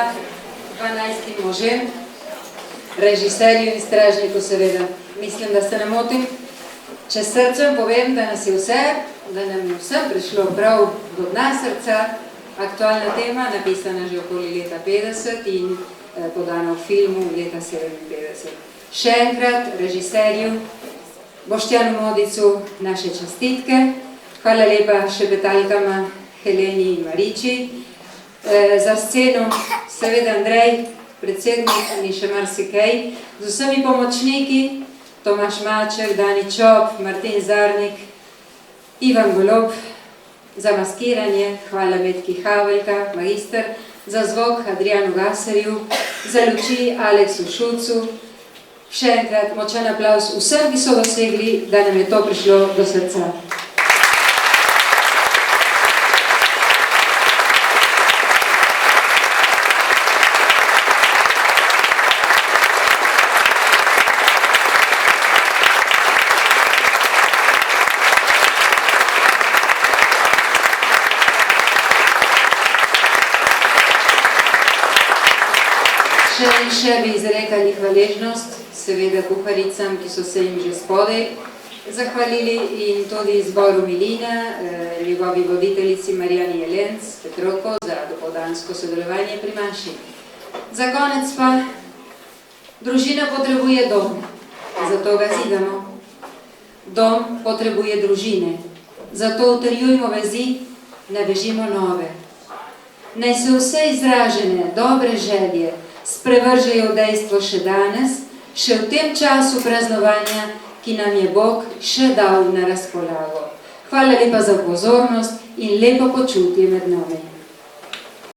hvala Dvanajstim možem, režiserju in stražniku seveda. Mislim, da se ne motim. Če srcem povem, da nas je vse, da nam je vsem prišlo prav do dna srca, aktualna tema, napisana že okoli leta 50 in podana v filmu leta 57. Še enkrat režiserju Boštjanu Modicu naše čestitke. Hvala lepa šebetalkama Heleni in Mariči. Za sceno seveda Andrej, predsednik in še marsikaj, z vsemi pomočniki, Tomaš Maček, Dani Čop, Martin Zarnik, Ivan Golob, za maskiranje, hvala Metki Haveljka, magister, za zvok Adrianu Gaserju, za luči Aleksu Šucu. Še enkrat močan aplauz vsem, ki so dosegli, da nam je to prišlo do srca. Še bi izrekali hvaležnost, seveda kuharicam, ki so se jim že spodaj zahvalili, in tudi zboru Milina, njegovi voditeljici Marijani Jelenc, Petroko, za dopoldansko sodelovanje pri maši. Za konec pa, družina potrebuje dom, zato ga zidamo. Dom potrebuje družine, zato utrjujmo vezi, navežimo nove. Naj se vse izražene, dobre želje sprevržejo dejstvo še danes, še v tem času praznovanja, ki nam je Bog še dal na razpolago. Hvala lepa za pozornost in lepo počutje med nami.